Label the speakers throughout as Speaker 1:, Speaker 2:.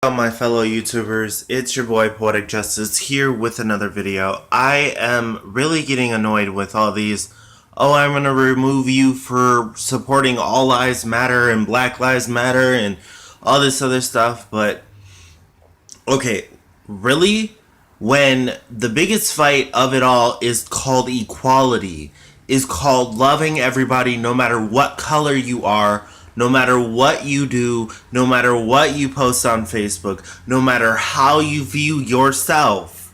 Speaker 1: Hello my fellow YouTubers, it's your boy Poetic Justice here with another video. I am really getting annoyed with all these, oh, I'm gonna remove you for supporting All Lives Matter and Black Lives Matter and all this other stuff, but okay, really? When the biggest fight of it all is called equality, is called loving everybody no matter what color you are, no matter what you do, no matter what you post on Facebook, no matter how you view yourself,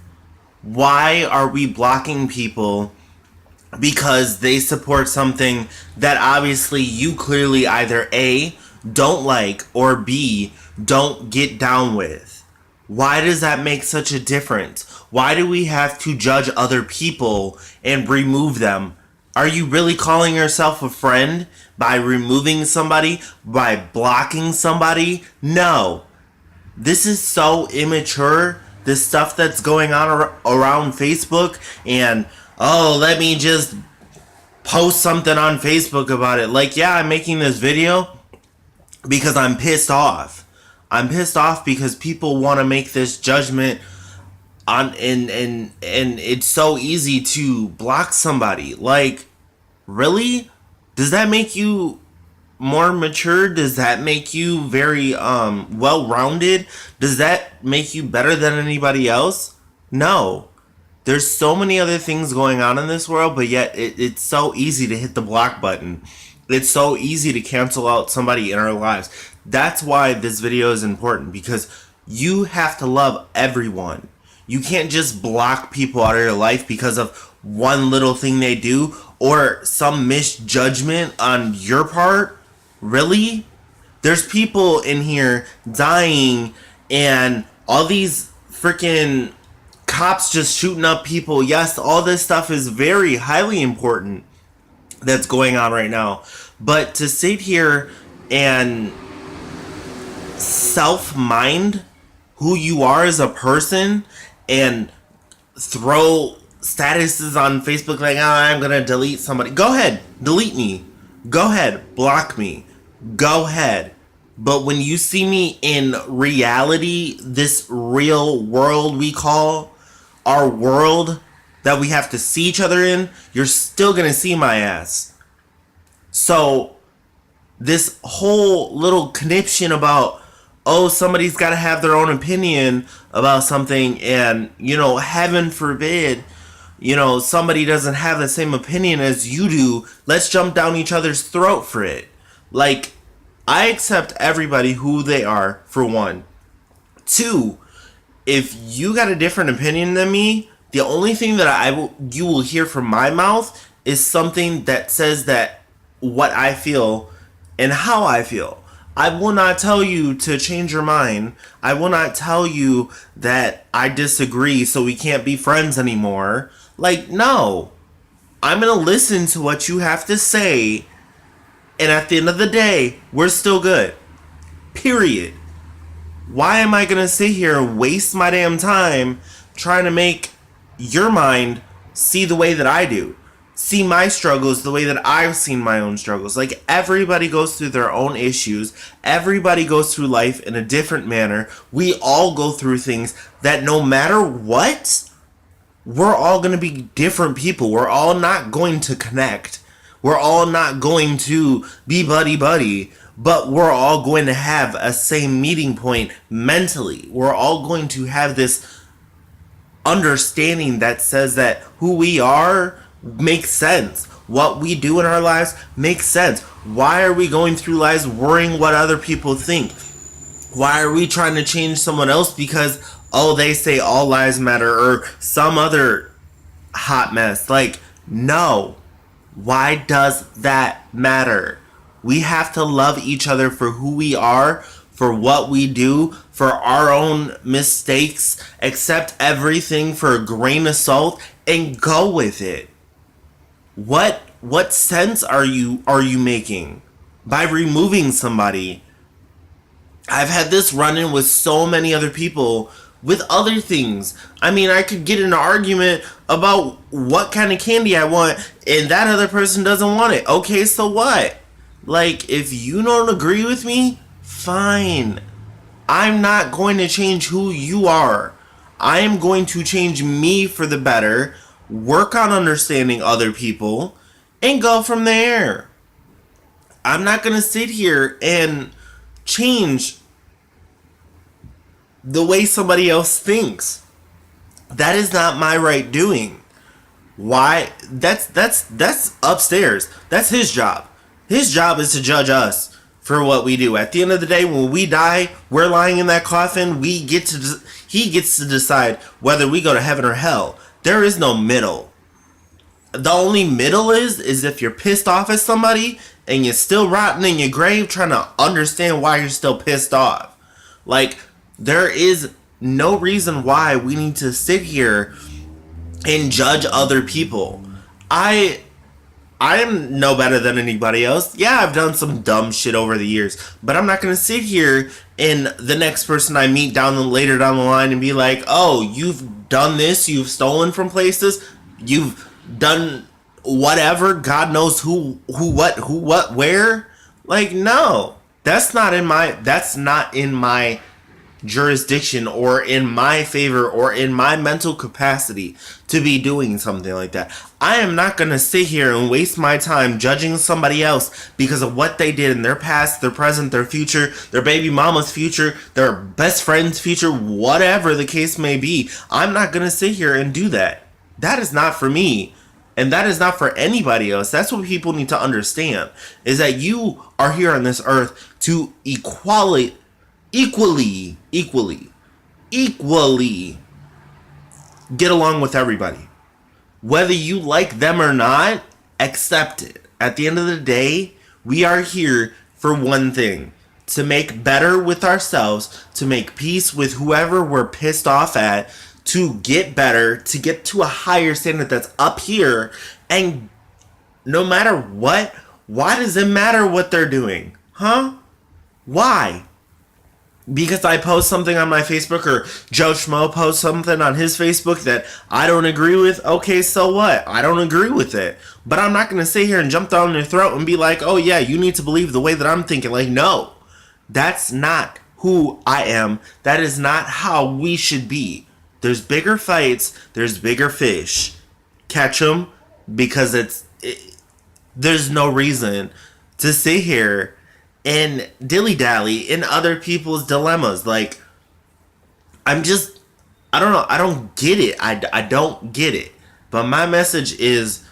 Speaker 1: why are we blocking people because they support something that obviously you clearly either A, don't like, or B, don't get down with? Why does that make such a difference? Why do we have to judge other people and remove them? Are you really calling yourself a friend by removing somebody, by blocking somebody? No. This is so immature. This stuff that's going on around Facebook and, oh, let me just post something on Facebook about it. Like, yeah, I'm making this video because I'm pissed off. I'm pissed off because people want to make this judgment on and it's so easy to block somebody. Like, really? Does that make you more mature? Does that make you very well-rounded? Does that make you better than anybody else? No. There's so many other things going on in this world, but yet it's so easy to hit the block button. It's so easy to cancel out somebody in our lives. That's why this video is important, because you have to love everyone. You can't just block people out of your life because of one little thing they do or some misjudgment on your part. Really? There's people in here dying and all these freaking cops just shooting up people. Yes, all this stuff is very highly important that's going on right now. But to sit here and self-mind who you are as a person and throw statuses on Facebook like, oh, I'm gonna delete somebody. Go ahead, delete me. Go ahead, block me. Go ahead. But when you see me in reality, this real world we call our world that we have to see each other in, you're still gonna see my ass. So this whole little conniption about, oh, somebody's got to have their own opinion about something, and, you know, heaven forbid, you know, somebody doesn't have the same opinion as you do, let's jump down each other's throat for it. Like, I accept everybody who they are, for one. Two, if you got a different opinion than me, the only thing that you will hear from my mouth is something that says that what I feel and how I feel. I will not tell you to change your mind. I will not tell you that I disagree so we can't be friends anymore. Like, no. I'm going to listen to what you have to say, and at the end of the day, we're still good. Period. Why am I going to sit here and waste my damn time trying to make your mind see the way that I do? See my struggles the way that I've seen my own struggles. Like, everybody goes through their own issues. Everybody goes through life in a different manner. We all go through things that no matter what, we're all going to be different people. We're all not going to connect. We're all not going to be buddy-buddy. But we're all going to have a same meeting point mentally. We're all going to have this understanding that says that who we are makes sense. What we do in our lives makes sense. Why are we going through lives worrying what other people think? Why are we trying to change someone else because, oh, they say all lives matter or some other hot mess? Like, no. Why does that matter? We have to love each other for who we are, for what we do, for our own mistakes, accept everything for a grain of salt, and go with it. What sense are you making by removing somebody? I've had this run-in with so many other people with other things. I mean, I could get in an argument about what kind of candy I want, and that other person doesn't want it. Okay, so what? Like, if you don't agree with me, fine. I'm not going to change who you are. I am going to change me for the better, work on understanding other people, and go from there. I'm not going to sit here and change the way somebody else thinks. That is not my right doing. Why? That's upstairs. That's his job. His job is to judge us for what we do. At the end of the day, when we die, we're lying in that coffin. He gets to decide whether we go to heaven or hell. There is no middle. The only middle is if you're pissed off at somebody and you're still rotting in your grave trying to understand why you're still pissed off. Like, there is no reason why we need to sit here and judge other people. I am no better than anybody else. Yeah, I've done some dumb shit over the years, but I'm not gonna sit here and the next person I meet later down the line and be like, "Oh, you've done this. You've stolen from places. You've done whatever. God knows who, what, where." Like, no, that's not in my jurisdiction or in my favor or in my mental capacity to be doing something like that. I am not going to sit here and waste my time judging somebody else because of what they did in their past, their present, their future, their baby mama's future, their best friend's future, whatever the case may be. I'm not going to sit here and do that. That is not for me. And that is not for anybody else. That's what people need to understand, is that you are here on this earth to equally get along with everybody. Whether you like them or not, accept it. At the end of the day, we are here for one thing: to make better with ourselves, to make peace with whoever we're pissed off at, to get better, to get to a higher standard that's up here. And no matter what, why does it matter what they're doing? Huh? Why? Because I post something on my Facebook or Joe Schmo posts something on his Facebook that I don't agree with, okay, so what? I don't agree with it. But I'm not going to sit here and jump down their throat and be like, "Oh yeah, you need to believe the way that I'm thinking." Like, no. That's not who I am. That is not how we should be. There's bigger fights. There's bigger fish. Catch them, because there's no reason to sit here and dilly-dally in other people's dilemmas. Like, I don't know. I don't get it. I don't get it. But my message is,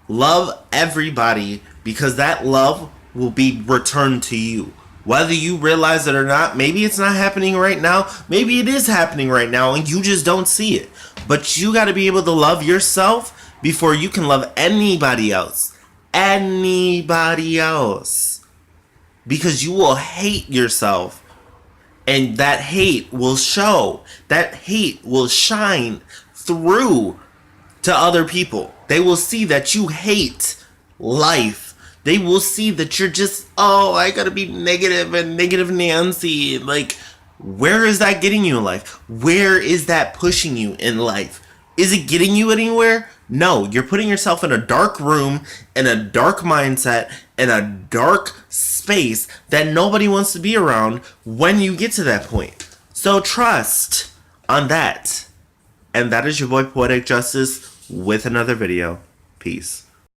Speaker 1: love everybody, because that love will be returned to you. Whether you realize it or not, maybe it's not happening right now. Maybe it is happening right now and you just don't see it. But you got to be able to love yourself before you can love anybody else. Anybody else. Because you will hate yourself. And that hate will show. That hate will shine through to other people. They will see that you hate life. They will see that you're just, "Oh, I gotta be negative and negative Nancy." Like, where is that getting you in life? Where is that pushing you in life? Is it getting you anywhere? No, you're putting yourself in a dark room, in a dark mindset, in a dark space that nobody wants to be around when you get to that point. So trust on that. And that is your boy Poetic Justice with another video. Peace.